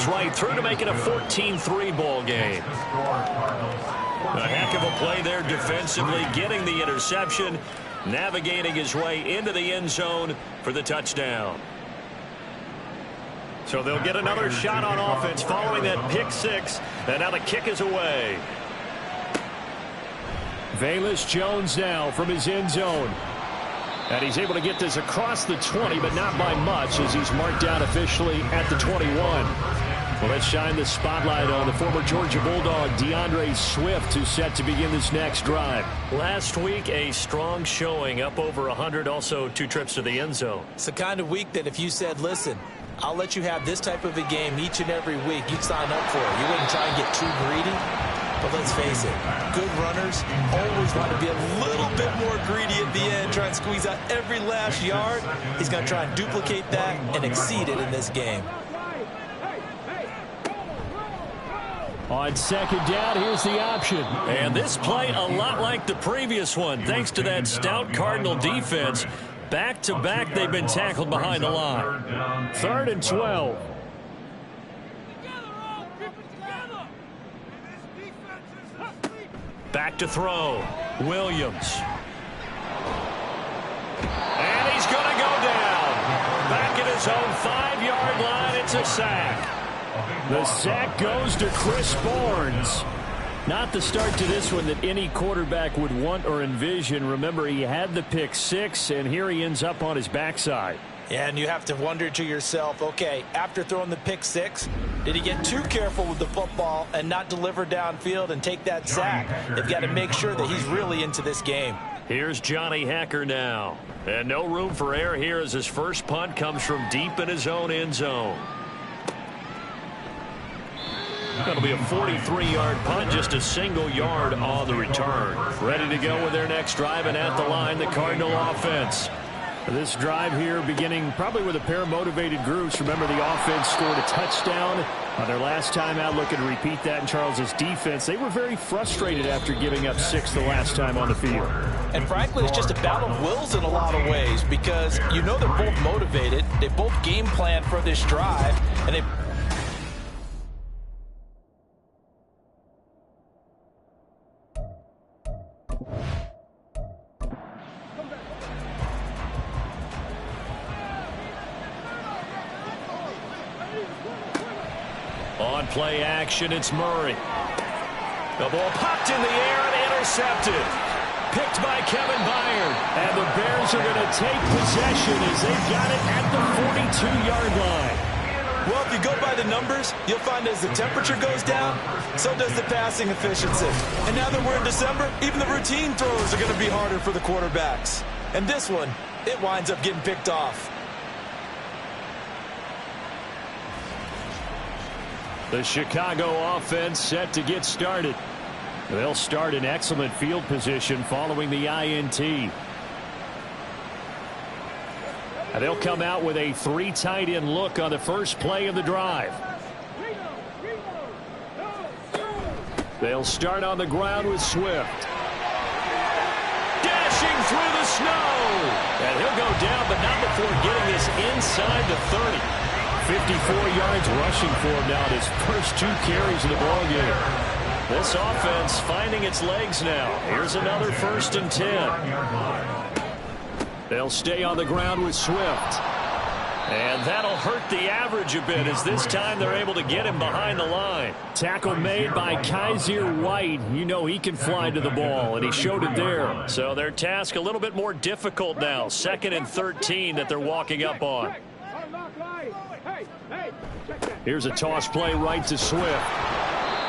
Cardinals right through to make it a 14-3 ball game. A heck of a play there defensively, getting the interception, navigating his way into the end zone for the touchdown. So they'll get another shot on offense following that pick six, and now the kick is away. Velus Jones now from his end zone. And he's able to get this across the 20, but not by much, as he's marked down officially at the 21. Well, let's shine the spotlight on the former Georgia Bulldog, DeAndre Swift, who's set to begin this next drive. Last week, a strong showing, up over 100, also 2 trips to the end zone. It's the kind of week that if you said, listen, I'll let you have this type of a game each and every week, you'd sign up for it. You wouldn't try and get too greedy. But let's face it, good runners always want to be a little bit more greedy at the end, try and squeeze out every last yard. He's going to try and duplicate that and exceed it in this game. On second down, here's the option. And this play a lot like the previous one, thanks to that stout Cardinal defense. Back-to-back, they've been tackled behind the line. 3rd and 12. Back to throw. Williams. And he's going to go down. Back at his own 5-yard line. It's a sack. The sack goes to Chris Barnes. Not the start to this one that any quarterback would want or envision. Remember, he had the pick six, and here he ends up on his backside. Yeah, and you have to wonder to yourself, okay, after throwing the pick six, did he get too careful with the football and not deliver downfield and take that sack? They've got to make sure that he's really into this game. Here's Johnny Hacker now. And no room for error here as his first punt comes from deep in his own end zone. That'll be a 43-yard punt, just a single yard on the return. Ready to go with their next drive, and at the line, the Cardinal offense. This drive here beginning probably with a pair of motivated groups. Remember, the offense scored a touchdown on their last time out. Looking to repeat that in Charles's defense. They were very frustrated after giving up 6 the last time on the field. And frankly, it's just a battle of wills in a lot of ways, because you know they're both motivated. They both game planned for this drive, and they on play action, it's Murray. The ball popped in the air and intercepted. Picked by Kevin Byard. And the Bears are going to take possession as they've got it at the 42-yard line. Well, if you go by the numbers, you'll find as the temperature goes down, so does the passing efficiency. And now that we're in December, even the routine throws are going to be harder for the quarterbacks. And this one, it winds up getting picked off. The Chicago offense set to get started. They'll start in excellent field position following the INT. And they'll come out with a 3 tight end look on the first play of the drive. They'll start on the ground with Swift. Dashing through the snow. And he'll go down, but not before getting this inside the 30. 54 yards rushing for him now in his first 2 carries of the ballgame. This offense finding its legs now. Here's another 1st and 10. They'll stay on the ground with Swift. And that'll hurt the average a bit, as this time they're able to get him behind the line. Tackle made by Kaiser White. You know he can fly to the ball, and he showed it there. So their task a little bit more difficult now. 2nd and 13 that they're walking up on. Here's a toss play right to Swift.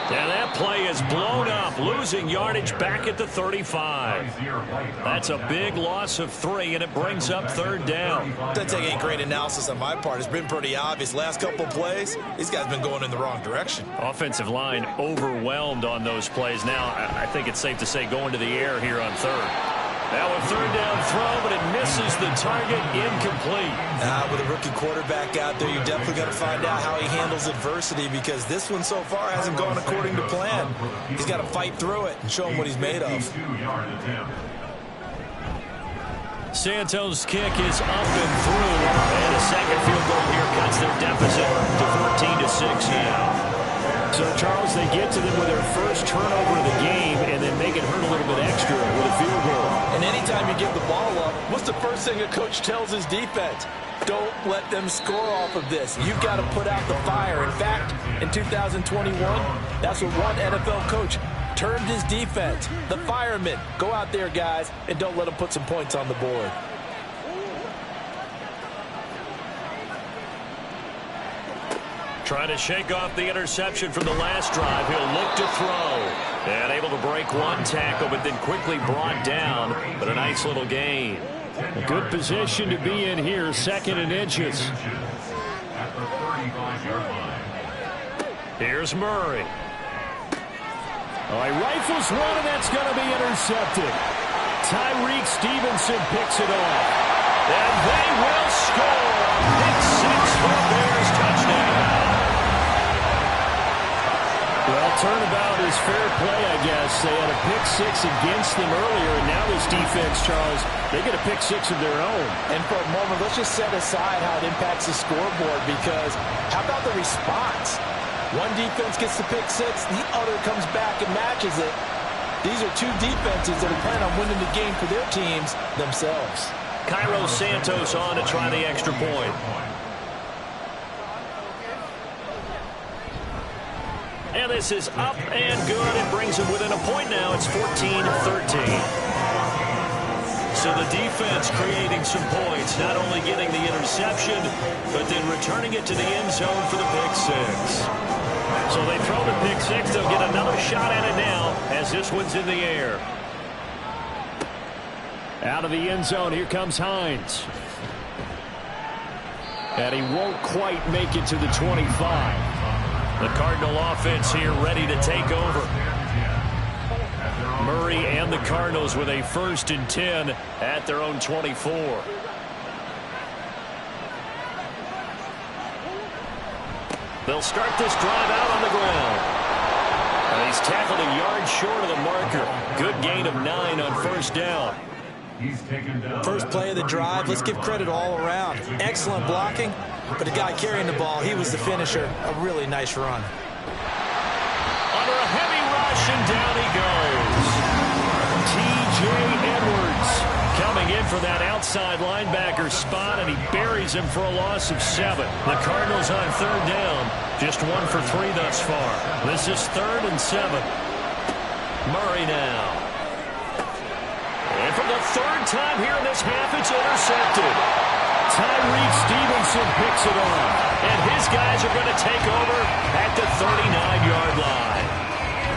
And that play is blown up, losing yardage back at the 35. That's a big loss of 3, and it brings up 3rd down. Doesn't take any great analysis on my part. It's been pretty obvious. Last couple plays, these guys have been going in the wrong direction. Offensive line overwhelmed on those plays. Now, I think it's safe to say going to the air here on 3rd. Now a 3rd down throw, but it misses the target, incomplete. With a rookie quarterback out there, you're definitely going to find out how he handles adversity, because this one so far hasn't gone according to plan. He's got to fight through it and show him what he's made of. Santos' kick is up and through. And a second field goal here cuts their deficit to 14-6 now. they get to them with their first turnover of the game and then make it hurt a little bit extra with a field goal. And anytime you give the ball up, what's the first thing a coach tells his defense? Don't let them score off of this. You've got to put out the fire. In fact, in 2021, that's what one NFL coach termed his defense. The firemen. Go out there, guys, and don't let them put some points on the board. Trying to shake off the interception from the last drive. He'll look to throw. And able to break one tackle, but then quickly brought down. But a nice little gain. A good position to be in here, 2nd and inches. Here's Murray. Oh, he rifles one, and that's going to be intercepted. Tyreek Stevenson picks it off. And they will score. Pick 6 for Bears touchdown. Well, turnabout is fair play, I guess. They had a pick 6 against them earlier, and now this defense, Charles, they get a pick 6 of their own. And for a moment, let's just set aside how it impacts the scoreboard, because how about the response? One defense gets the pick 6, the other comes back and matches it. These are two defenses that are planning on winning the game for their teams themselves. Cairo Santos on to try the extra point. And this is up and good. It brings them within a point now. It's 14-13. So the defense creating some points, not only getting the interception, but then returning it to the end zone for the pick 6. So they throw the pick 6. They'll get another shot at it now as this one's in the air. Out of the end zone, here comes Hines. And he won't quite make it to the 25. The Cardinal offense here ready to take over. Murray and the Cardinals with a 1st and 10 at their own 24. They'll start this drive out on the ground. And he's tackled a yard short of the marker. Good gain of 9 on 1st down. First play of the drive, let's give credit all around. Excellent blocking, but the guy carrying the ball, he was the finisher. A really nice run. Under a heavy rush, and down he goes. T.J. Edwards coming in for that outside linebacker spot, and he buries him for a loss of 7. The Cardinals on 3rd down, just 1 for 3 thus far. This is 3rd and 7. Murray now. And for the 3rd time here in this half, it's intercepted. Tyreek Stevenson picks it off. And his guys are going to take over at the 39-yard line.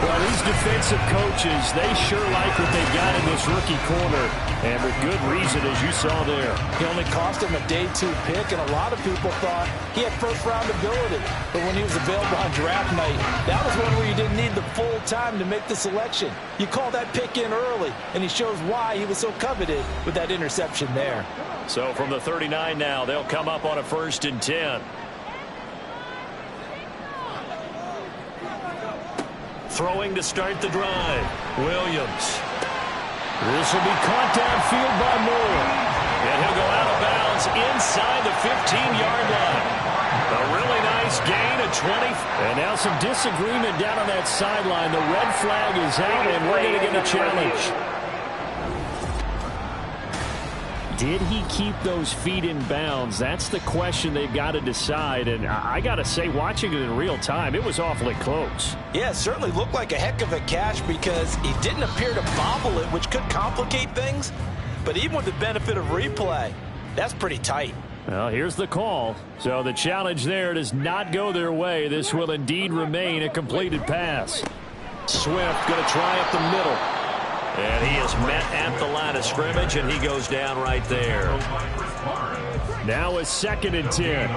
Well, these defensive coaches, they sure like what they've got in this rookie corner. And with good reason, as you saw there. He only cost him a day 2 pick, and a lot of people thought he had first-round ability. But when he was available on draft night, that was one where you didn't need the full time to make the selection. You call that pick in early, and he shows why he was so coveted with that interception there. So from the 39 now, they'll come up on a 1st and 10. Throwing to start the drive. Williams. This will be caught downfield by Moore. And he'll go out of bounds inside the 15-yard line. A really nice gain of 20. And now some disagreement down on that sideline. The red flag is out, and we're going to get a challenge. Did he keep those feet in bounds? That's the question they've got to decide. And I got to say, watching it in real time, it was awfully close. Yeah, it certainly looked like a heck of a catch because he didn't appear to bobble it, which could complicate things. But even with the benefit of replay, that's pretty tight. Well, here's the call. So the challenge there does not go their way. This will indeed remain a completed pass. Swift going to try up the middle. And he is met at the line of scrimmage, and he goes down right there. Now a 2nd and 10.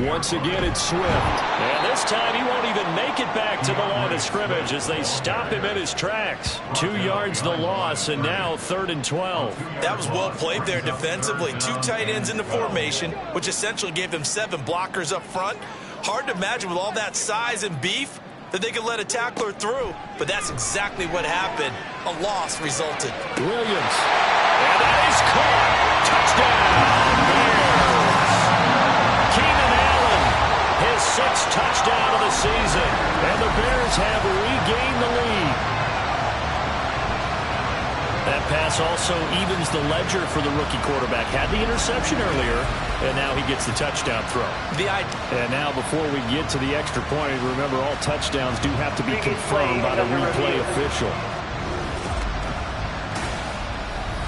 Once again, it's Swift. And this time he won't even make it back to the line of scrimmage as they stop him in his tracks. 2 yards the loss, and now 3rd and 12. That was well played there defensively. 2 tight ends in the formation, which essentially gave them 7 blockers up front. Hard to imagine with all that size and beef that they could let a tackler through, but that's exactly what happened. A loss resulted. Williams. And that is caught. Touchdown, Bears. Keenan Allen first touchdown of the season. And the Bears have regained the lead. That pass also evens the ledger for the rookie quarterback. Had the interception earlier, and now he gets the touchdown throw. And now before we get to the extra point, remember all touchdowns do have to be confirmed by the replay official.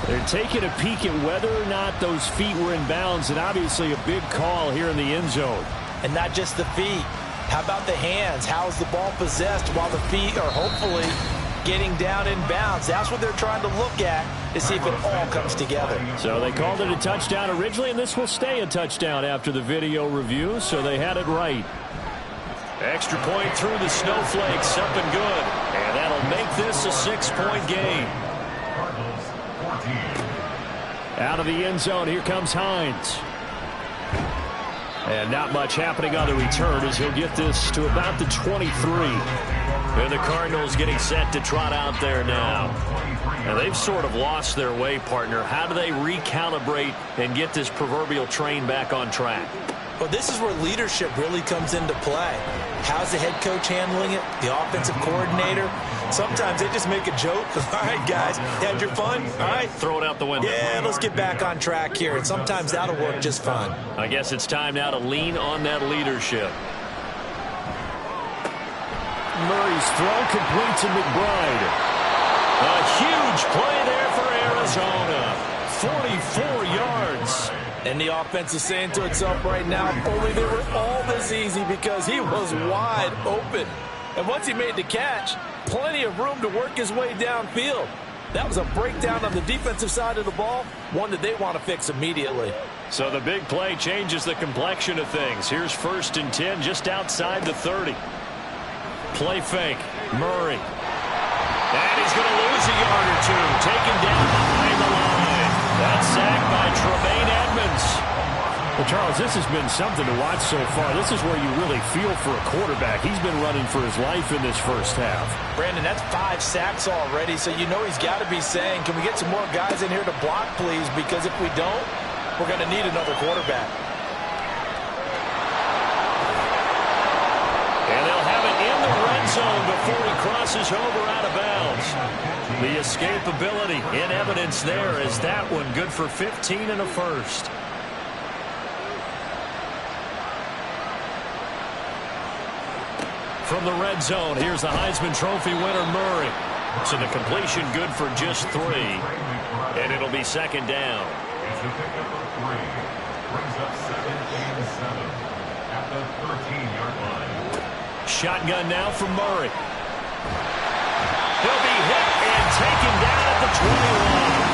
They're taking a peek at whether or not those feet were in bounds, and obviously a big call here in the end zone. And not just the feet. How about the hands? How's the ball possessed while the feet are hopefully getting down in bounds? That's what they're trying to look at to see if it all comes together. So they called it a touchdown originally, and this will stay a touchdown after the video review, so they had it right. Extra point through the snowflakes, up and good. And that'll make this a 6-point game. Out of the end zone, here comes Hines. And not much happening on the return as he'll get this to about the 23. And the Cardinals getting set to trot out there now. And they've sort of lost their way, partner. How do they recalibrate and get this proverbial train back on track? Well, this is where leadership really comes into play. How's the head coach handling it? The offensive coordinator? Sometimes they just make a joke. All right, guys, had your fun? All right. Throw it out the window. Yeah, let's get back on track here. And sometimes that'll work just fine. I guess it's time now to lean on that leadership. Murray's throw complete to McBride. A huge play there for Arizona. 44 yards. And the offense is saying to itself right now, if only they were all this easy, because he was wide open. And once he made the catch, plenty of room to work his way downfield. That was a breakdown on the defensive side of the ball, one that they want to fix immediately. So the big play changes the complexion of things. Here's 1st and 10 just outside the 30. Play fake. Murray. And he's going to lose a yard or two. Taken down behind the line. That's sacked by Tremaine Edmonds. Well, Charles, this has been something to watch so far. This is where you really feel for a quarterback. He's been running for his life in this first half. Brandon, that's 5 sacks already, so you know he's got to be saying, can we get some more guys in here to block, please? Because if we don't, we're going to need another quarterback. And they'll have it in the red zone before he crosses over out of bounds. The escapability in evidence there is that one good for 15 and a first. From the red zone, here's the Heisman Trophy winner, Murray. So the completion good for just 3. And it'll be 2nd down. Shotgun now from Murray. He'll be hit and taken down at the 21.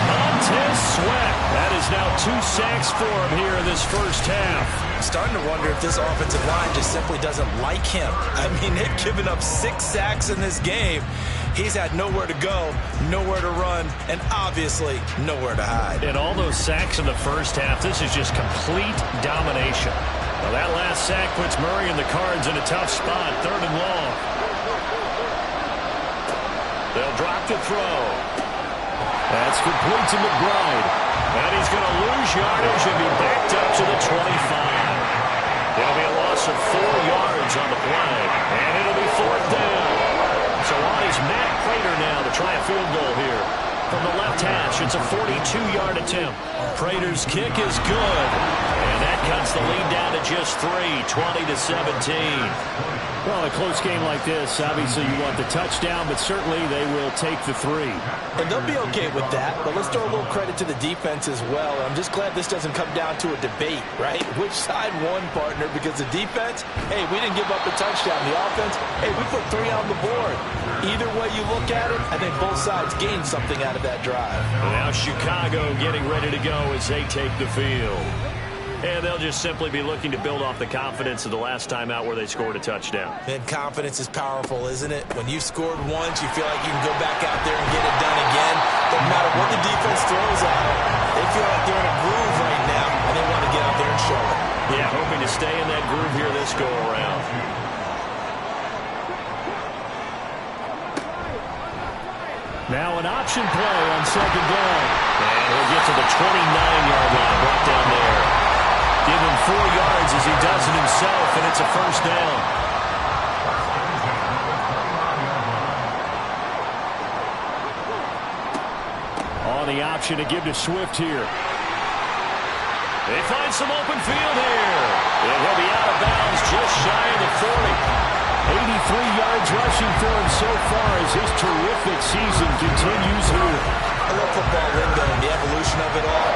Montez Sweat. That is now 2 sacks for him here in this first half. I'm starting to wonder if this offensive line just simply doesn't like him. I mean, they've given up 6 sacks in this game. He's had nowhere to go, nowhere to run, and obviously nowhere to hide. And all those sacks in the first half, this is just complete domination. Well, that last sack puts Murray and the Cards in a tough spot, 3rd and long. They'll drop to throw. That's complete to McBride. And he's going to lose yardage and be backed up to the 25. It'll be a loss of 4 yards on the play. And it'll be 4th down. So on is Matt Prater now to try a field goal here. From the left hash, it's a 42-yard attempt. Prater's kick is good. And that cuts the lead down to just 3, 20-17. Well, a close game like this, obviously you want the touchdown, but certainly they will take the 3. And they'll be okay with that, but let's throw a little credit to the defense as well. I'm just glad this doesn't come down to a debate, right? Which side won, partner? Because the defense, hey, we didn't give up a touchdown. The offense, hey, we put 3 on the board. Either way you look at it, I think both sides gained something out of that drive. Now Chicago getting ready to go as they take the field. And they'll just simply be looking to build off the confidence of the last time out where they scored a touchdown. And confidence is powerful, isn't it? When you've scored once, you feel like you can go back out there and get it done again. Doesn't matter what the defense throws at them. They feel like they're in a groove right now, and they want to get out there and show it. Yeah, hoping to stay in that groove here this go-around. Now an option play on 2nd down. And we'll get to the 29-yard line, brought down there. Give him 4 yards as he does it himself, and it's a first down. On the option to give to Swift here. They find some open field here. And he'll be out of bounds just shy of the 40. 83 yards rushing for him so far as his terrific season continues here. I love football lingo and the evolution of it all.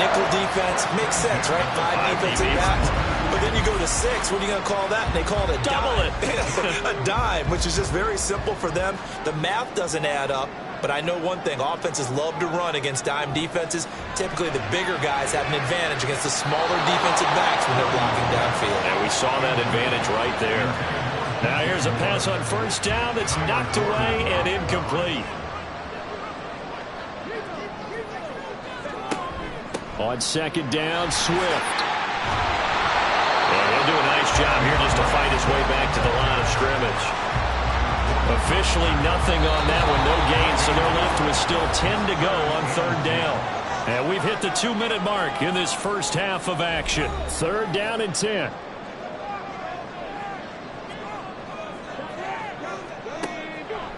Nickel defense makes sense, right? 5 defensive backs. But then you go to 6. What are you going to call that? And they call it a double dime. A dime, which is just very simple for them. The math doesn't add up. But I know one thing, offenses love to run against dime defenses. Typically, the bigger guys have an advantage against the smaller defensive backs when they're blocking downfield. And we saw that advantage right there. Now here's a pass on first down that's knocked away and incomplete. On second down, Swift. And he'll do a nice job here just to fight his way back to the line of scrimmage. Officially nothing on that one, no gain, so they're left with still 10 to go on third down. And we've hit the 2-minute mark in this first half of action. Third down and 10.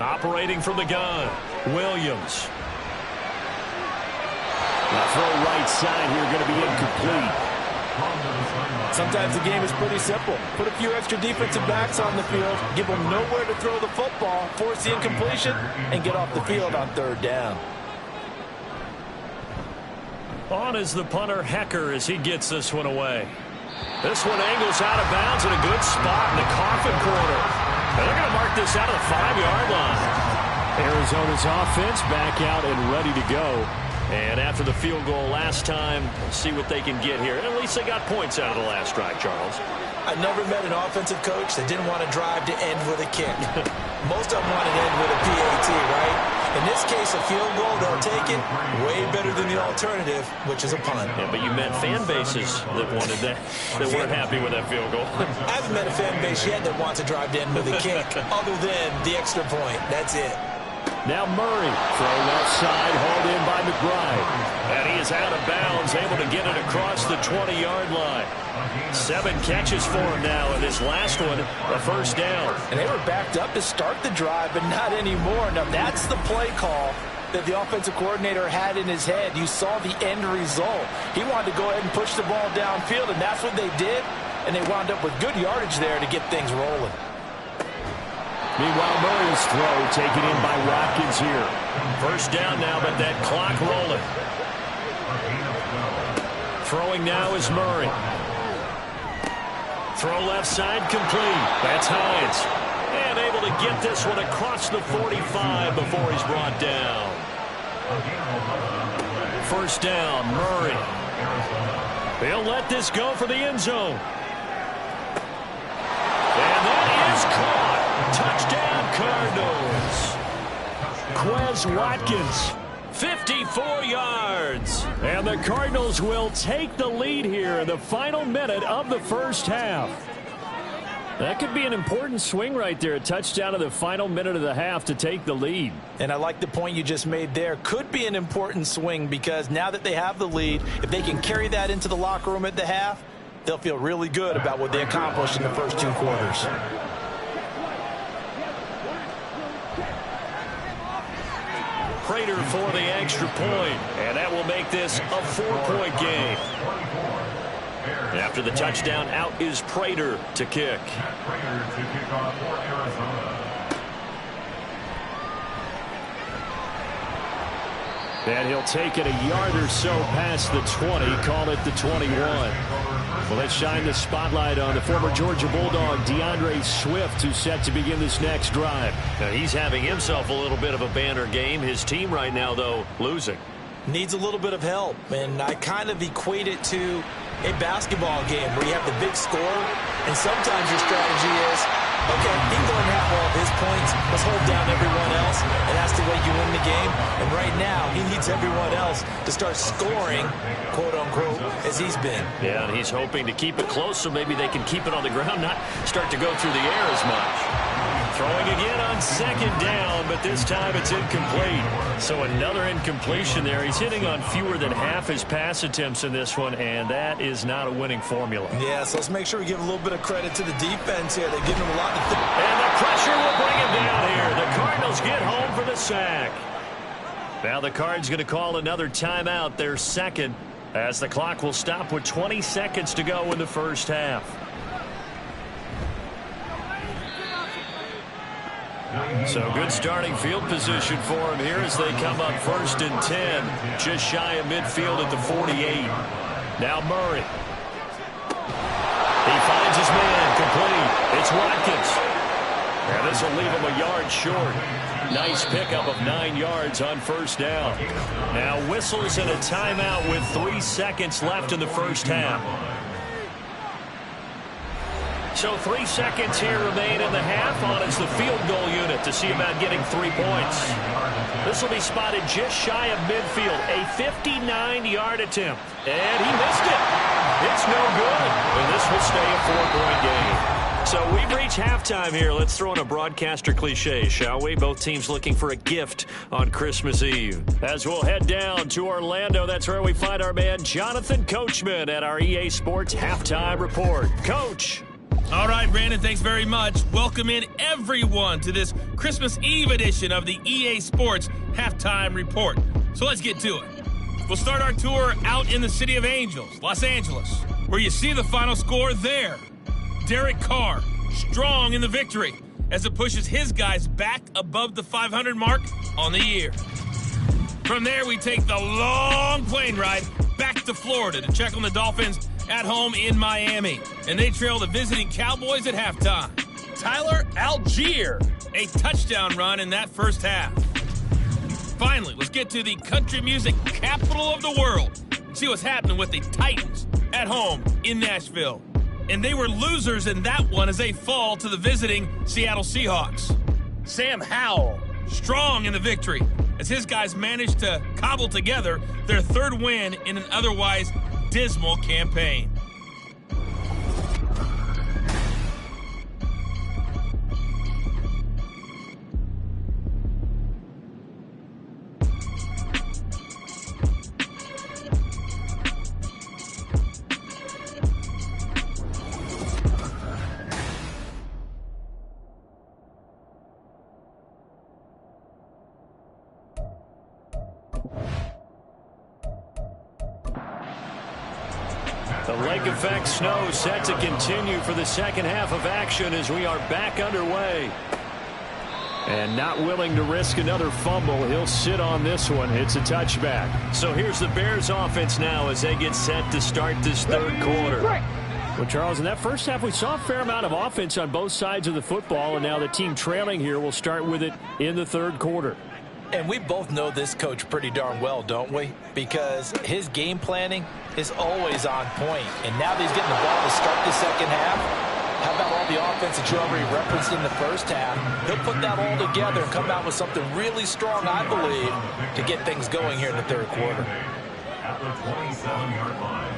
Operating from the gun, Williams. The throw right side here going to be incomplete. Sometimes the game is pretty simple. Put a few extra defensive backs on the field, give them nowhere to throw the football, force the incompletion, and get off the field on third down. On is the punter, Hecker, as he gets this one away. This one angles out of bounds in a good spot in the coffin corner. And they're going to mark this out of the 5-yard line. Arizona's offense back out and ready to go. And after the field goal last time, we'll see what they can get here. At least they got points out of the last drive, Charles. I've never met an offensive coach that didn't want to drive to end with a kick. Most of them want to end with a PAT, right? In this case, a field goal, they'll take it. Way better than the alternative, which is a punt. Yeah, but you met fan bases that wanted that, that weren't happy with that field goal. I haven't met a fan base yet that wants to drive to end with a kick, other than the extra point. That's it. Now Murray, throw left side, hauled in by McBride. And he is out of bounds, able to get it across the 20-yard line. 7 catches for him now, and this last one, a first down. And they were backed up to start the drive, but not anymore. Now that's the play call that the offensive coordinator had in his head. You saw the end result. He wanted to go ahead and push the ball downfield, and that's what they did. And they wound up with good yardage there to get things rolling. Meanwhile, Murray's throw taken in by Watkins here. First down now, but that clock rolling. Throwing now is Murray. Throw left side complete. That's Hines. And able to get this one across the 45 before he's brought down. First down, Murray. They'll let this go for the end zone. And that is caught. Touchdown, Cardinals. Quez Watkins, 54 yards. And the Cardinals will take the lead here in the final minute of the first half. That could be an important swing right there. A touchdown in the final minute of the half to take the lead. And I like the point you just made there. Could be an important swing because now that they have the lead, if they can carry that into the locker room at the half, they'll feel really good about what they accomplished in the first 2 quarters. Prater for the extra point, and that will make this a 4-point game. After the touchdown, out is Prater to kick. And he'll take it a yard or so past the 20, call it the 21. Well, let's shine the spotlight on the former Georgia Bulldog, DeAndre Swift, who's set to begin this next drive. Now, he's having himself a little bit of a banner game. His team right now, though, losing. Needs a little bit of help, and I kind of equate it to a basketball game where you have the big score, and sometimes your strategy is, okay, he can go and have all of his points. Let's hold down everyone else, and that's the way you win the game. And right now, he needs everyone else to start scoring, quote-unquote, as he's been. Yeah, and he's hoping to keep it close so maybe they can keep it on the ground, not start to go through the air as much. Throwing again on second down, but this time it's incomplete. So another incompletion there. He's hitting on fewer than half his pass attempts in this one, and that is not a winning formula. Yeah, so let's make sure we give a little bit of credit to the defense here. They're giving him a lot of and the pressure will bring him down here. The Cardinals get home for the sack. Now the Cards going to call another timeout, their second, as the clock will stop with 20 seconds to go in the first half. So good starting field position for him here as they come up 1st and 10, just shy of midfield at the 48. Now Murray. He finds his man, complete. It's Watkins. And this will leave him a yard short. Nice pickup of 9 yards on first down. Now whistles and a timeout with 3 seconds left in the first half. So 3 seconds here remain in the half on as the field goal unit to see about getting 3 points. This will be spotted just shy of midfield. A 59-yard attempt. And he missed it. It's no good. And this will stay a 4-point game. So we've reached halftime here. Let's throw in a broadcaster cliche, shall we? Both teams looking for a gift on Christmas Eve. As we'll head down to Orlando, that's where we find our man Jonathan Coachman at our EA Sports Halftime Report. Coach. All right, Brandon, thanks very much. Welcome in everyone to this Christmas Eve edition of the EA Sports Halftime Report. So let's get to it. We'll start our tour out in the City of Angels, Los Angeles, where you see the final score there. Derek Carr, strong in the victory as it pushes his guys back above the 500 mark on the year. From there, we take the long plane ride back to Florida to check on the Dolphins at home in Miami. And they trail the visiting Cowboys at halftime. Tyler Algier, a touchdown run in that first half. Finally, let's get to the country music capital of the world. See what's happening with the Titans at home in Nashville. And they were losers in that one as they fall to the visiting Seattle Seahawks. Sam Howell, strong in the victory as his guys managed to cobble together their 3rd win in an otherwise dismal campaign. The lake effect snow set to continue for the second half of action as we are back underway. And not willing to risk another fumble, he'll sit on this one. It's a touchback. So here's the Bears offense now as they get set to start this 3rd quarter. Well, Charles, in that first half, we saw a fair amount of offense on both sides of the football, and now the team trailing here will start with it in the 3rd quarter. And we both know this coach pretty darn well, don't we? Because his game planning is always on point. And now that he's getting the ball to start the second half, how about all the offense that you already referenced in the first half? He'll put that all together and come out with something really strong, I believe, to get things going here in the 3rd quarter. At the 27-yard line.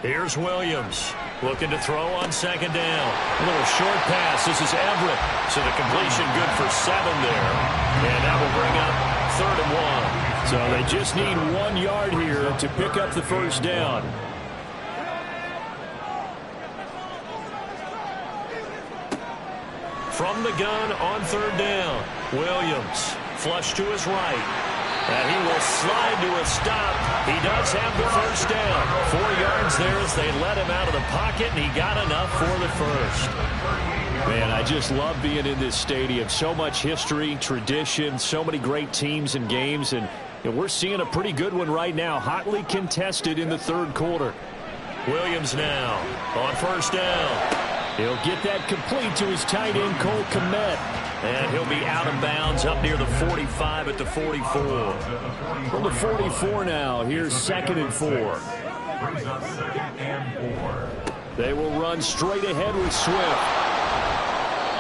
Here's Williams looking to throw on second down. A little short pass. This is Everett. So the completion good for 7 there. And that will bring up 3rd and 1. So they just need 1 yard here to pick up the first down. From the gun on 3rd down, Williams flush to his right. And he will slide to a stop. He does have the first down. 4 yards there as they let him out of the pocket, and he got enough for the first. Man, I just love being in this stadium. So much history, tradition, so many great teams and games, and we're seeing a pretty good one right now. Hotly contested in the 3rd quarter. Williams now on first down. He'll get that complete to his tight end, Cole Kmet. And he'll be out of bounds up near the 45 at the 44. From the 44 now, here's 2nd and 4. Brings up 2nd and 4. They will run straight ahead with Swift.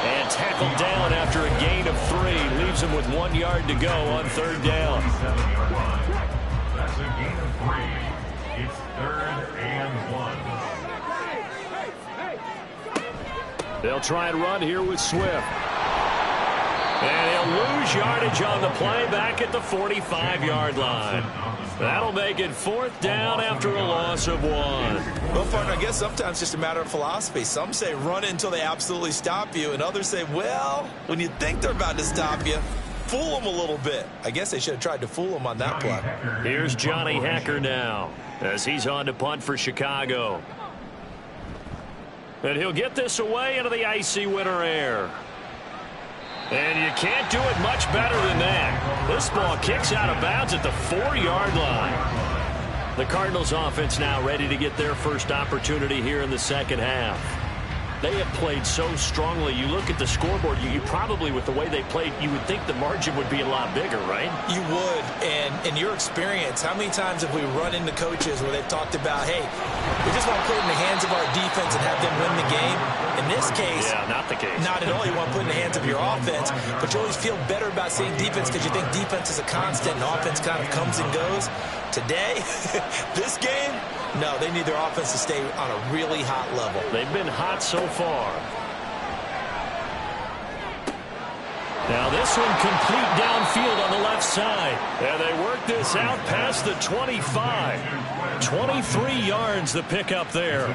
And tackled down after a gain of 3. Leaves him with 1 yard to go on 3rd down. 7-yard line. That's a gain of 3. It's 3rd and 1. They'll try and run here with Swift. And he'll lose yardage on the play back at the 45-yard line. That'll make it 4th down after a loss of 1. Well, partner, I guess sometimes it's just a matter of philosophy. Some say run it until they absolutely stop you, and others say, well, when you think they're about to stop you, fool them a little bit. I guess they should have tried to fool them on that play. Here's Johnny Hecker now as he's on to punt for Chicago. And he'll get this away into the icy winter air. And you can't do it much better than that. This ball kicks out of bounds at the 4-yard line. The Cardinals offense now ready to get their first opportunity here in the second half. They have played so strongly. You look at the scoreboard, you probably, with the way they played, you would think the margin would be a lot bigger, right? You would. And in your experience, how many times have we run into coaches where they've talked about, hey, we just want to put it in the hands of our defense and have them win the game? In this case, yeah, not the case. Not at all. You want to put it in the hands of your offense, but you always feel better about saying defense because you think defense is a constant and offense kind of comes and goes. Today, this game, no, they need their offense to stay on a really hot level. They've been hot so far. Now this one complete downfield on the left side. And they work this out past the 25. 23 yards the pickup there.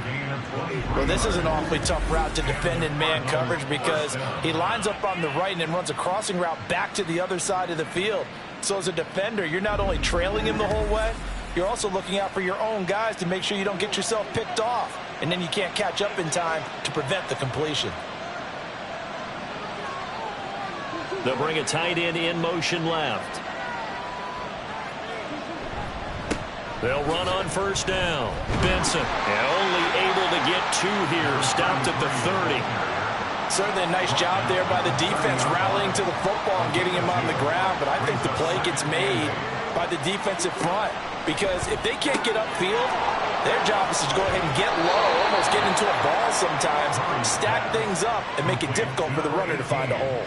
Well, this is an awfully tough route to defend in man coverage because he lines up on the right and then runs a crossing route back to the other side of the field. So as a defender, you're not only trailing him the whole way, you're also looking out for your own guys to make sure you don't get yourself picked off. And then you can't catch up in time to prevent the completion. They'll bring a tight end in motion left. They'll run on first down. Benson, and only able to get 2 here. Stopped at the 30. Certainly a nice job there by the defense rallying to the football and getting him on the ground. But I think the play gets made by the defensive front. Because if they can't get upfield, their job is to go ahead and get low, almost get into a ball sometimes, stack things up, and make it difficult for the runner to find a hole.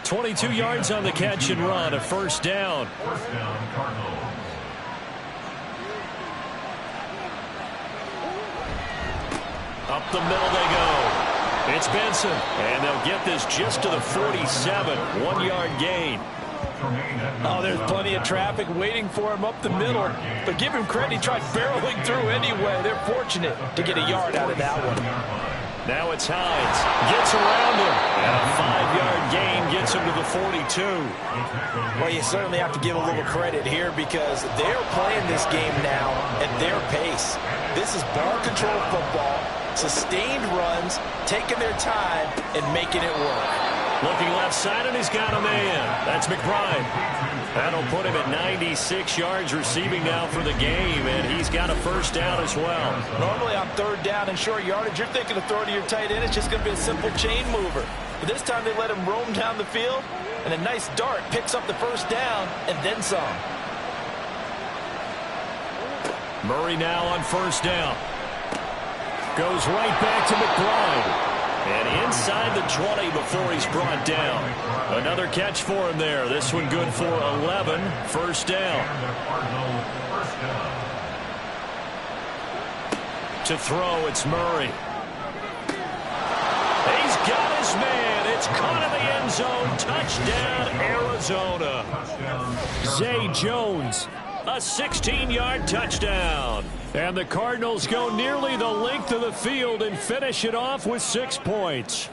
22 yards on the catch and run, a first down. First down, Cardinals. Up the middle they go. It's Benson, and they'll get this just to the 47, 1-yard gain. Oh, there's plenty of traffic waiting for him up the middle. But give him credit, he tried barreling through anyway. They're fortunate to get a yard out of that one. Now it's Hines. Gets around him. And a 5-yard gain gets him to the 42. Well, you certainly have to give a little credit here because they're playing this game now at their pace. This is ball control football, sustained runs, taking their time, and making it work. Looking left side, and he's got a man. That's McBride. That'll put him at 96 yards receiving now for the game, and he's got a first down as well. Normally on third down and short yardage, you're thinking of throwing to your tight end. It's just going to be a simple chain mover. But this time they let him roam down the field, and a nice dart picks up the first down and then some. Murray now on first down. Goes right back to McBride. And inside the 20 before he's brought down. Another catch for him there. This one good for 11. First down. To throw, it's Murray. He's got his man. It's caught in the end zone. Touchdown, Arizona. Zay Jones. A 16-yard touchdown. And the Cardinals go nearly the length of the field and finish it off with 6 points.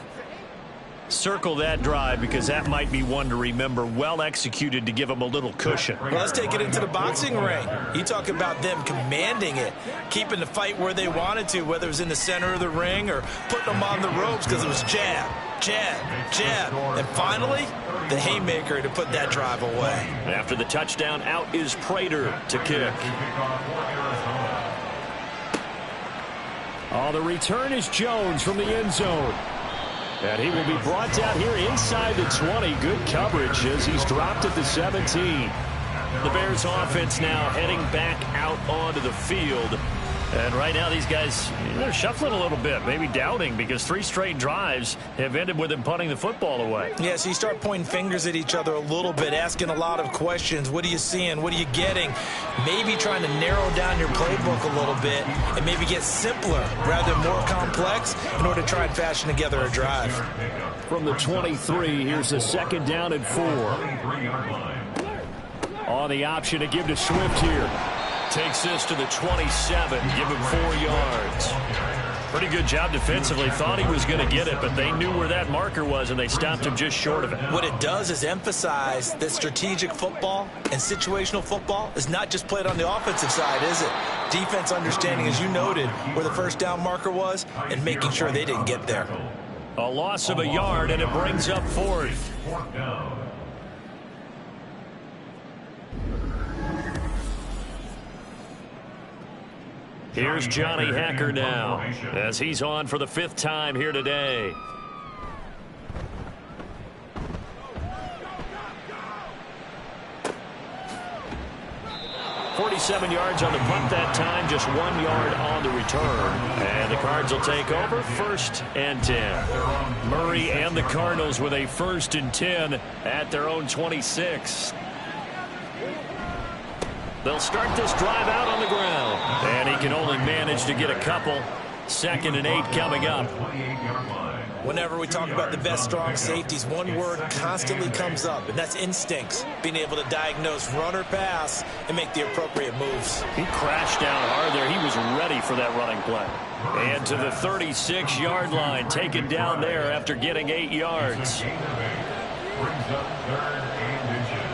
Circle that drive because that might be one to remember. Well executed to give them a little cushion. Well, let's take it into the boxing ring. You talk about them commanding it, keeping the fight where they wanted to, whether it was in the center of the ring or putting them on the ropes because it was jab, jab, jab. And finally, the haymaker to put that drive away. After the touchdown, out is Prater to kick. Oh, the return is Jones from the end zone. And he will be brought down here inside the 20. Good coverage as he's dropped at the 17. The Bears offense now heading back out onto the field. And right now these guys, they're shuffling a little bit, maybe doubting, because 3 straight drives have ended with them punting the football away. Yeah, so you start pointing fingers at each other a little bit, asking a lot of questions. What are you seeing? What are you getting? Maybe trying to narrow down your playbook a little bit and maybe get simpler rather than more complex in order to try and fashion together a drive. From the 23, here's a 2nd down and 4. On the option to give to Swift here. Takes this to the 27, give him 4 yards. Pretty good job defensively. Thought he was going to get it, but they knew where that marker was, and they stopped him just short of it. What it does is emphasize that strategic football and situational football is not just played on the offensive side, is it? Defense understanding, as you noted, where the 1st down marker was and making sure they didn't get there. A loss of a yard, and it brings up 4th. Here's Johnny Hacker now, as he's on for the 5th time here today. $47 yards on the punt that time, just 1 yard on the return. And the Cards will take over, 1st and 10. Murray and the Cardinals with a 1st and 10 at their own 26. They'll start this drive out on the ground. And he can only manage to get a couple. 2nd and 8 coming up. Whenever we talk about the best strong safeties, one word constantly comes up, and that's instincts. Being able to diagnose run or pass and make the appropriate moves. He crashed down hard there. He was ready for that running play. And to the 36-yard line, taken down there after getting 8 yards. Brings up 3rd and inches.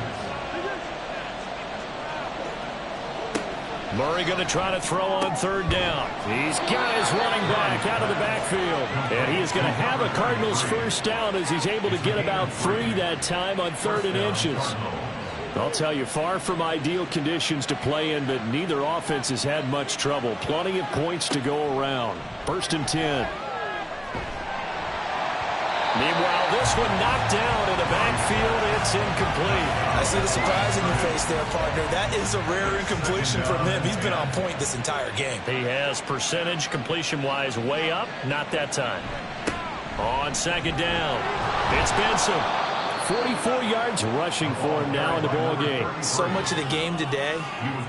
Murray going to try to throw on 3rd down. He's got his running back out of the backfield. And he is going to have a Cardinals 1st down as he's able to get about 3 that time on 3rd and inches. I'll tell you, far from ideal conditions to play in, but neither offense has had much trouble. Plenty of points to go around. 1st and 10. Meanwhile, this one knocked down in the backfield. It's incomplete. I see the surprise in your face there, partner. That is a rare incompletion from him. He's been on point this entire game. He has percentage completion-wise way up. Not that time. On 2nd down, it's Benson. 44 yards rushing for him now in the ball game. So much of the game today,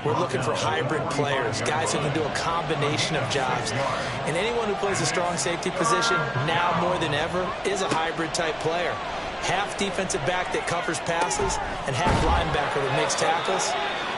we're looking for hybrid players, guys who can do a combination of jobs. And anyone who plays a strong safety position, now more than ever, is a hybrid type player. Half defensive back that covers passes and half linebacker that makes tackles.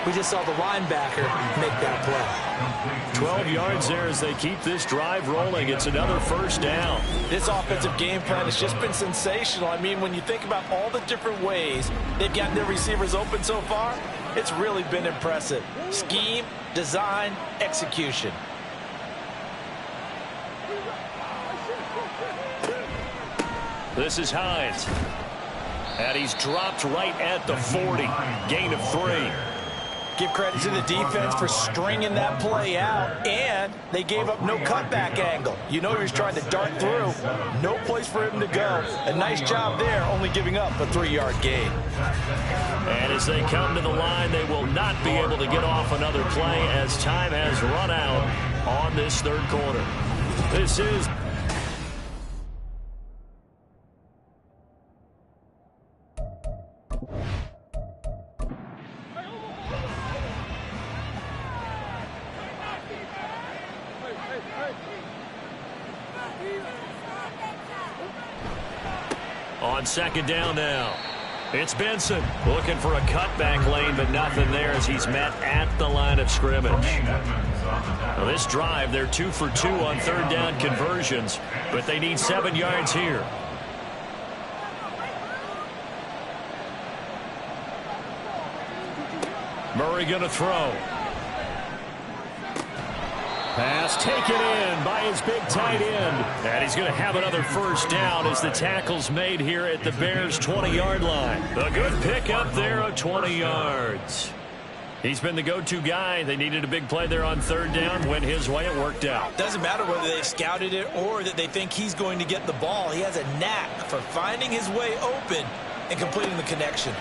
We just saw the linebacker make that play. 12 yards there as they keep this drive rolling. It's another 1st down. This offensive game plan has just been sensational. I mean, when you think about all the different ways they've gotten their receivers open so far, it's really been impressive. Scheme, design, execution. This is Hines. And he's dropped right at the 40. Gain of 3. Give credit to the defense for stringing that play out, and they gave up no cutback angle. You know he was trying to dart through. No place for him to go. A nice job there, only giving up a 3-yard gain. And as they come to the line, they will not be able to get off another play as time has run out on this 3rd quarter. This is... On 2nd down now. It's Benson looking for a cutback lane, but nothing there as he's met at the line of scrimmage. Now this drive, they're 2 for 2 on 3rd down conversions, but they need 7 yards here. Murray going to throw. Pass taken in by his big tight end. And he's going to have another 1st down as the tackle's made here at the Bears' 20-yard line. A good pickup there of 20 yards. He's been the go-to guy. They needed a big play there on 3rd down. Went his way. It worked out. Doesn't matter whether they scouted it or that they think he's going to get the ball. He has a knack for finding his way open and completing the connection.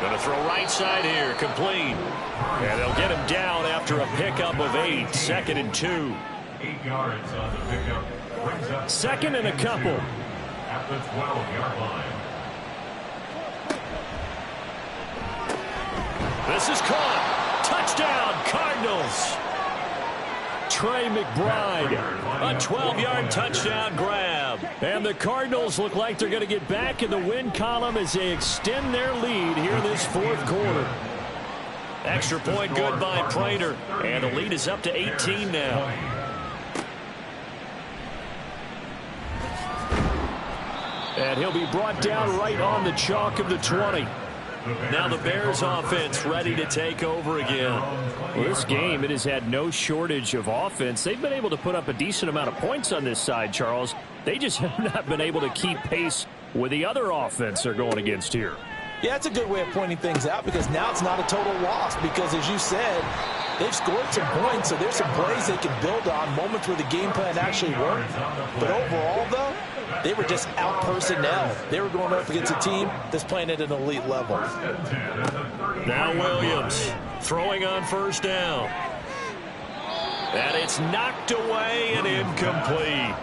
Going to throw right side here, complete. And they'll get him down after a pickup of 8, 2nd and 2. 8 yards on the pickup. Brings up 2nd and a couple. At the 12-yard line. This is caught. Touchdown, Cardinals. Trey McBride, a 12-yard touchdown grab. And the Cardinals look like they're going to get back in the win column as they extend their lead here in this 4th quarter. Extra point good by Prater. And the lead is up to 18 now. And he'll be brought down right on the chalk of the 20. Now the Bears offense ready to take over again. Well, this game, it has had no shortage of offense. They've been able to put up a decent amount of points on this side, Charles. They just have not been able to keep pace with the other offense they're going against here. Yeah, that's a good way of pointing things out because now it's not a total loss because, as you said, they've scored some points, so there's some plays they can build on, moments where the game plan actually worked. But overall, though, they were just out-personnel. They were going up against a team that's playing at an elite level. Now Williams throwing on 1st down. And it's knocked away and incomplete.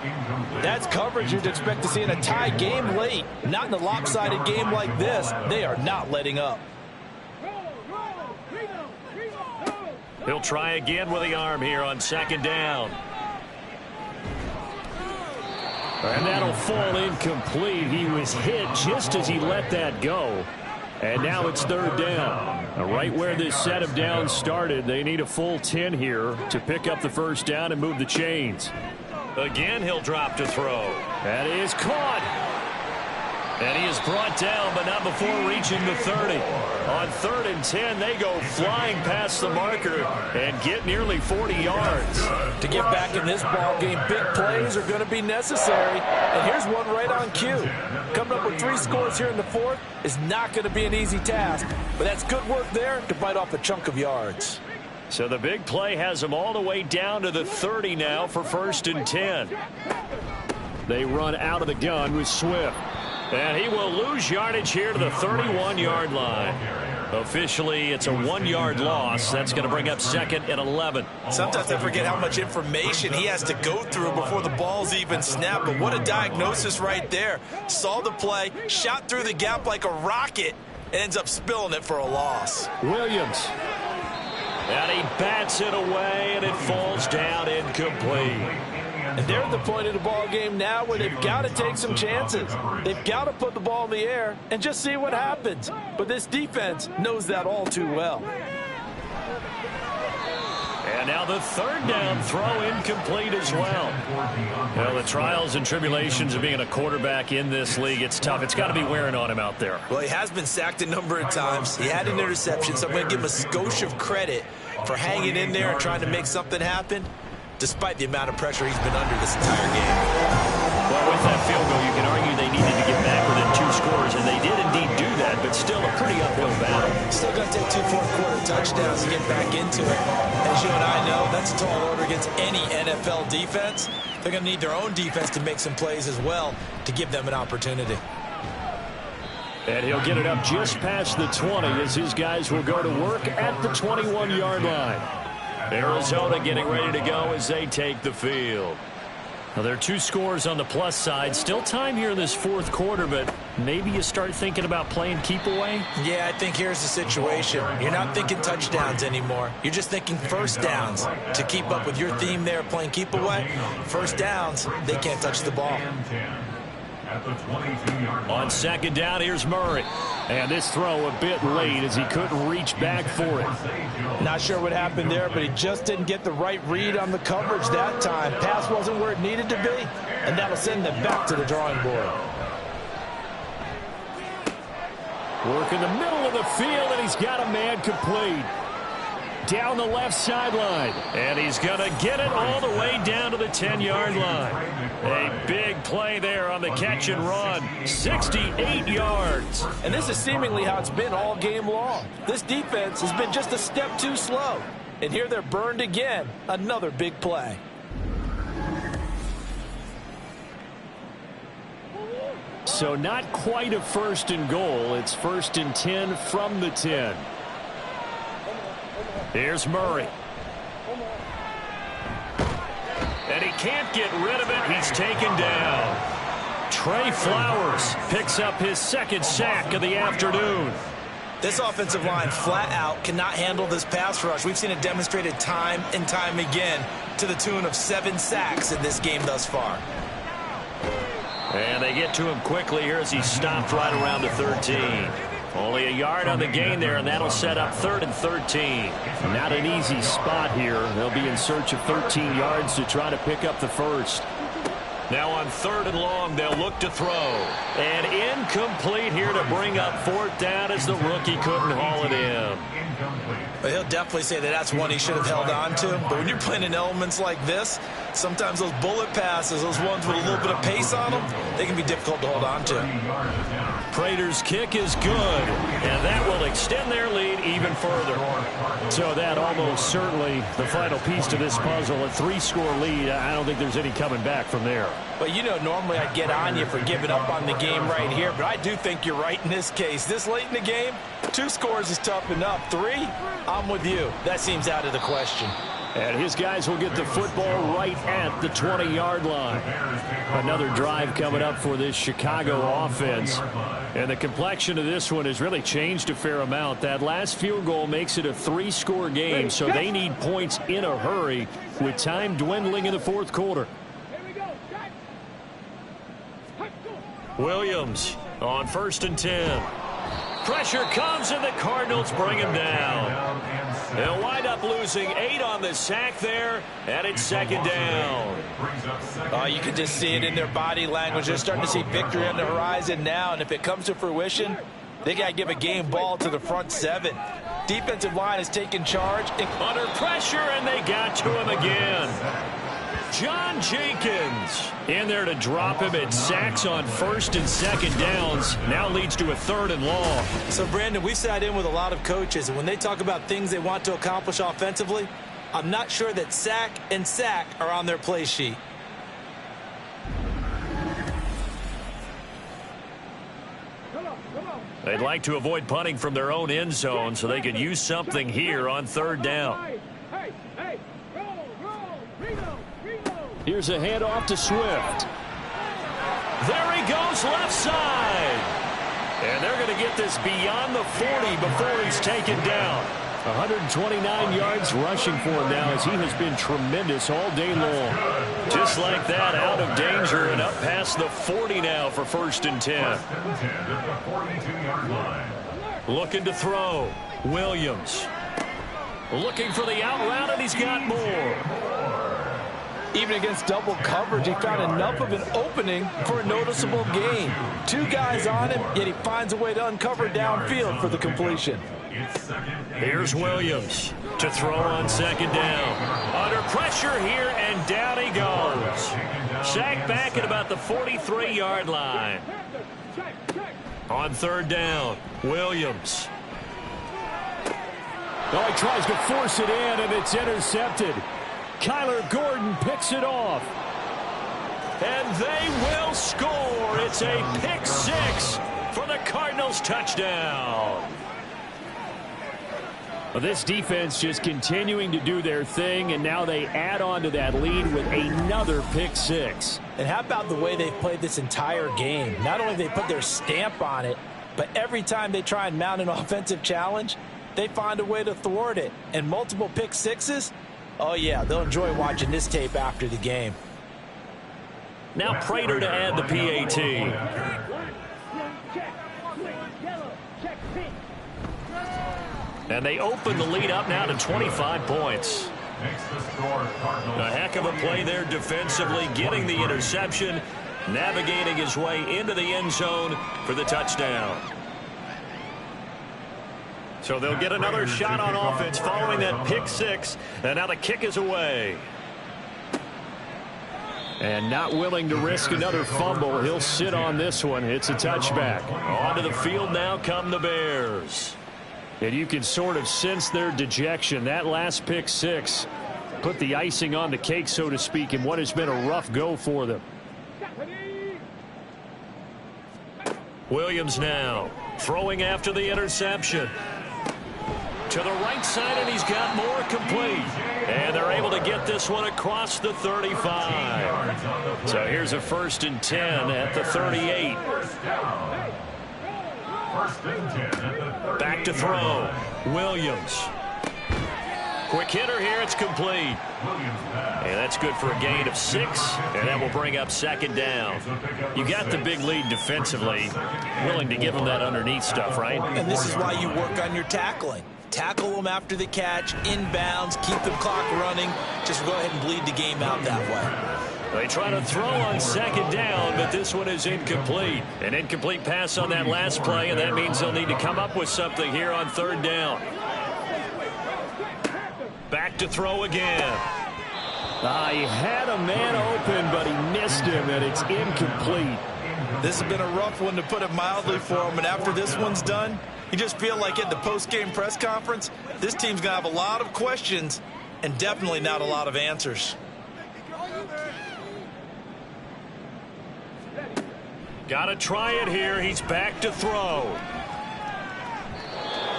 That's coverage you'd expect to see in a tie game late. Not in a lopsided game like this. They are not letting up. He'll try again with the arm here on 2nd down. And that'll fall incomplete. He was hit just as he let that go. And now it's 3rd down. Right where this set of downs started, they need a full 10 here to pick up the 1st down and move the chains. Again, he'll drop to throw. That is caught. And he is brought down, but not before reaching the 30. On 3rd and 10, they go flying past the marker and get nearly 40 yards. To get back in this ball game, big plays are going to be necessary. And here's one right on cue. Coming up with 3 scores here in the 4th is not going to be an easy task, but that's good work there to bite off a chunk of yards. So the big play has them all the way down to the 30 now for 1st and 10. They run out of the gun with Swift. And he will lose yardage here to the 31-yard line. Officially, it's a 1-yard loss. That's going to bring up 2nd and 11. Sometimes I forget how much information he has to go through before the ball's even snapped. But what a diagnosis right there. Saw the play, shot through the gap like a rocket, and ends up spilling it for a loss. Williams. And he bats it away, and it falls down incomplete. And they're at the point of the ball game now where they've got to take some chances. They've got to put the ball in the air and just see what happens. But this defense knows that all too well. And now the 3rd down throw incomplete as well. Well, the trials and tribulations of being a quarterback in this league, it's tough. It's got to be wearing on him out there. Well, he has been sacked a number of times. He had an interception, so I'm going to give him a skosh of credit for hanging in there and trying to make something happen, despite the amount of pressure he's been under this entire game. Well, with that field goal, you can argue they needed to get back within 2 scores, and they did indeed do that, but still a pretty uphill battle. Still going to take 2 fourth-quarter touchdowns to get back into it. As you and I know, that's a tall order against any NFL defense. They're going to need their own defense to make some plays as well to give them an opportunity. And he'll get it up just past the 20 as his guys will go to work at the 21-yard line. Arizona getting ready to go as they take the field. Now, there are 2 scores on the plus side. Still time here in this 4th quarter, but maybe you start thinking about playing keep away? Yeah, I think here's the situation. You're not thinking touchdowns anymore. You're just thinking 1st downs. To keep up with your theme there, playing keep away, 1st downs, they can't touch the ball. On 2nd down, here's Murray. And this throw a bit late as he couldn't reach back for it. Not sure what happened there, but he just didn't get the right read on the coverage that time. Pass wasn't where it needed to be, and that'll send them back to the drawing board. Work in the middle of the field, and he's got a man complete. Down the left sideline. And he's going to get it all the way down to the 10-yard line. A big play there on the catch and run. 68 yards. And this is seemingly how it's been all game long. This defense has been just a step too slow. And here they're burned again. Another big play. So not quite a 1st and goal. It's 1st and 10 from the 10. Here's Murray. And he can't get rid of it. He's taken down. Trey Flowers picks up his 2nd sack of the afternoon. This offensive line flat out cannot handle this pass rush. We've seen it demonstrated time and time again to the tune of 7 sacks in this game thus far. And they get to him quickly here as he stopped right around the 13. Only a yard on the gain there, and that'll set up 3rd and 13. Not an easy spot here. They'll be in search of 13 yards to try to pick up the 1st. Now on 3rd and long, they'll look to throw. And incomplete here to bring up 4th down as the rookie couldn't haul it in. But he'll definitely say that that's one he should have held on to. But when you're playing in elements like this, sometimes those bullet passes, those ones with a little bit of pace on them, they can be difficult to hold on to. Prater's kick is good, and that will extend their lead even further. So that almost certainly the final piece to this puzzle, a 3-score lead. I don't think there's any coming back from there. But you know, normally I'd get on you for giving up on the game right here, but I do think you're right in this case. This late in the game, 2 scores is tough enough. 3, I'm with you. That seems out of the question. And his guys will get the football right at the 20-yard line. Another drive coming up for this Chicago offense. And the complexion of this one has really changed a fair amount. That last field goal makes it a 3-score game, so they need points in a hurry with time dwindling in the 4th quarter. Williams on 1st and 10. Pressure comes, and the Cardinals bring him down. They'll wind up losing 8 on the sack there, and it's 2nd down. You can just see it in their body language. They're starting to see victory on the horizon now, and if it comes to fruition, they got to give a game ball to the front 7. Defensive line is taking charge. Under pressure, and they got to him again. John Jenkins in there to drop him at sacks on 1st and 2nd downs. Now leads to a 3rd and long. So, Brandon, we sat in with a lot of coaches, and when they talk about things they want to accomplish offensively, I'm not sure that sack and sack are on their play sheet. They'd like to avoid punting from their own end zone so they could use something here on 3rd down. Here's a handoff to Swift. There he goes, left side. And they're going to get this beyond the 40 before he's taken down. 129 yards rushing for him now as he has been tremendous all day long. Just like that, out of danger and up past the 40 now for 1st and 10. Looking to throw. Williams. Looking for the out route, and he's got more. Even against double coverage, he found enough of an opening for a noticeable gain. 2 guys on him, yet he finds a way to uncover downfield for the completion. Here's Williams to throw on 2nd down. Under pressure here, and down he goes. Sacked back at about the 43-yard line. On 3rd down, Williams. Oh, he tries to force it in, and it's intercepted. Kyler Gordon picks it off. And they will score. It's a pick 6 for the Cardinals touchdown. Well, this defense just continuing to do their thing, and now they add on to that lead with another pick 6. And how about the way they've played this entire game? Not only have they put their stamp on it, but every time they try and mount an offensive challenge, they find a way to thwart it. And multiple pick 6s, oh, yeah, they'll enjoy watching this tape after the game. Now Prater to add the PAT. And they open the lead up now to 25 points. A heck of a play there defensively, getting the interception, navigating his way into the end zone for the touchdown. So they'll get another shot on offense following that pick 6, and now the kick is away. And not willing to risk another fumble, he'll sit on this one. It's a touchback. Onto the field now come the Bears. And you can sort of sense their dejection. That last pick 6 put the icing on the cake, so to speak, in what has been a rough go for them. Williams now throwing after the interception. To the right side, and he's got more complete. And they're able to get this one across the 35. So here's a 1st and 10 at the 38. Back to throw. Williams. Quick hitter here. It's complete. And that's good for a gain of 6. And that will bring up 2nd down. You got the big lead defensively. Willing to give them that underneath stuff, right? And this is why you work on your tackling. Tackle them after the catch, inbounds, keep the clock running. Just go ahead and bleed the game out that way. They try to throw on 2nd down, but this one is incomplete. An incomplete pass on that last play, and that means they'll need to come up with something here on 3rd down. Back to throw again. He had a man open, but he missed him, and it's incomplete. This has been a rough one, to put it mildly, for him. And after this one's done, you just feel like at the post-game press conference, this team's going to have a lot of questions and definitely not a lot of answers. Got to try it here. He's back to throw.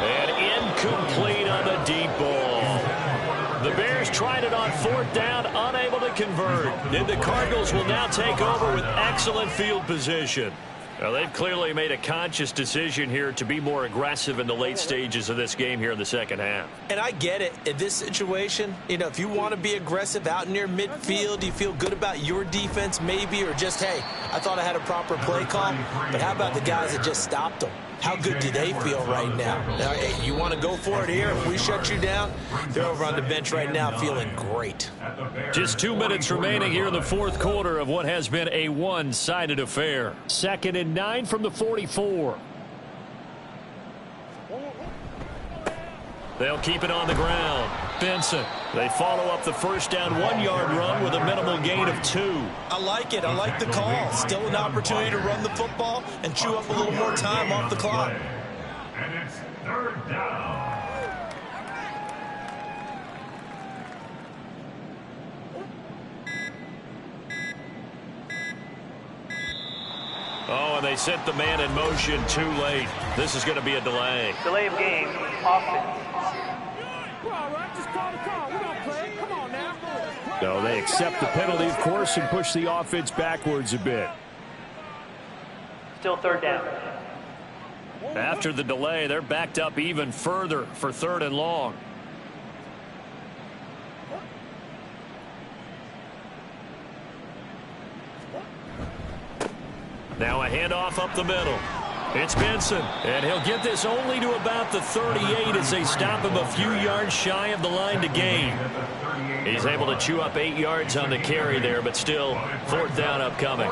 And incomplete on the deep ball. The Bears tried it on 4th down, unable to convert. And the Cardinals will now take over with excellent field position. Now, they've clearly made a conscious decision here to be more aggressive in the late stages of this game here in the 2nd half. And I get it. In this situation, if you want to be aggressive out near midfield, you feel good about your defense maybe, or just, hey, I thought I had a proper play call. But how about the guys that just stopped them? How good do they feel right now? Hey, you want to go for it here? If we shut you down, they're over on the bench right now feeling great. Just 2 minutes remaining here in the 4th quarter of what has been a one-sided affair. 2nd and 9 from the 44. They'll keep it on the ground. Benson. They follow up the 1st down 1-yard run with a minimal gain of 2. I like it. I like the call. Still an opportunity to run the football and chew up a little more time off the clock. And it's 3rd down. Oh, and they sent the man in motion too late. This is going to be a delay. Delay of game, offense. No, they accept the penalty, of course, and push the offense backwards a bit. Still 3rd down. After the delay, they're backed up even further for 3rd and long. Now a handoff up the middle. It's Benson, and he'll get this only to about the 38 as they stop him a few yards shy of the line to gain. He's able to chew up 8 yards on the carry there, but still 4th down upcoming.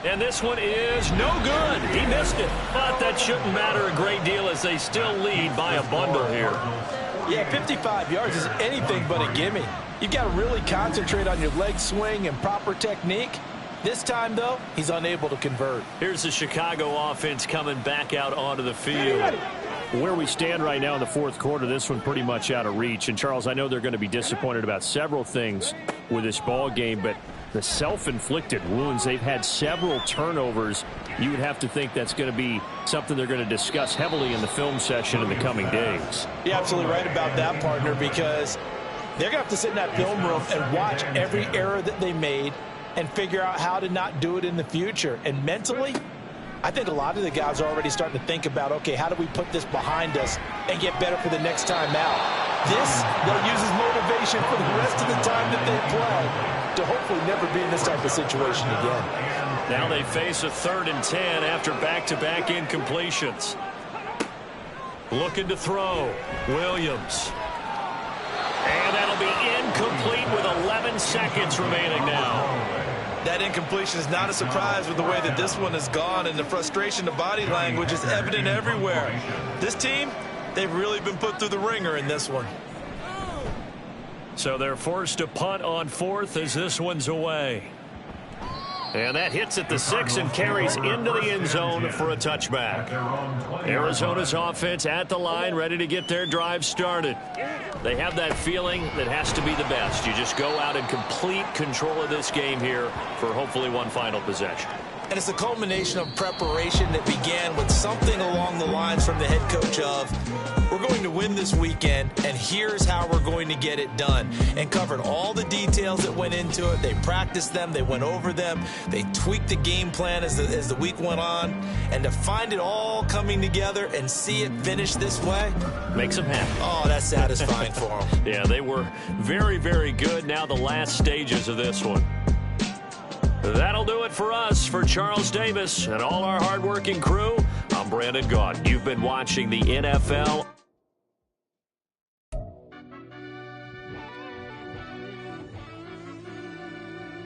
And this one is no good. He missed it. But that shouldn't matter a great deal as they still lead by a bundle here. Yeah, 55 yards is anything but a gimme. You've got to really concentrate on your leg swing and proper technique. This time, though, he's unable to convert. Here's the Chicago offense coming back out onto the field. Where we stand right now in the 4th quarter, this one pretty much out of reach. And, Charles, I know they're going to be disappointed about several things with this ball game, but the self-inflicted wounds, they've had several turnovers. You would have to think that's going to be something they're going to discuss heavily in the film session in the coming days. You're absolutely right about that, partner, because they're going to have to sit in that film room and watch every error that they made and figure out how to not do it in the future. And mentally, I think a lot of the guys are already starting to think about, okay, how do we put this behind us and get better for the next time out? This, they'll use as motivation for the rest of the time that they play to hopefully never be in this type of situation again. Now they face a 3rd and 10 after back-to-back incompletions. Looking to throw. Williams. And that'll be incomplete with 11 seconds remaining now. That incompletion is not a surprise with the way that this one has gone, and the frustration, the body language is evident everywhere. This team, they've really been put through the ringer in this one. So they're forced to punt on 4th as this one's away. And that hits at the 6 and carries into the end zone for a touchback. Arizona's offense at the line, ready to get their drive started. They have that feeling that has to be the best. You just go out and complete control of this game here for hopefully one final possession. And it's a culmination of preparation that began with something along the lines from the head coach of, we're going to win this weekend, and here's how we're going to get it done. And covered all the details that went into it. They practiced them. They went over them. They tweaked the game plan as the week went on. And to find it all coming together and see it finish this way, makes them happy. Oh, that's satisfying for them. Yeah, they were very, very good. Now the last stages of this one. That'll do it for us. For Charles Davis and all our hardworking crew, I'm Brandon Gaudin. You've been watching the NFL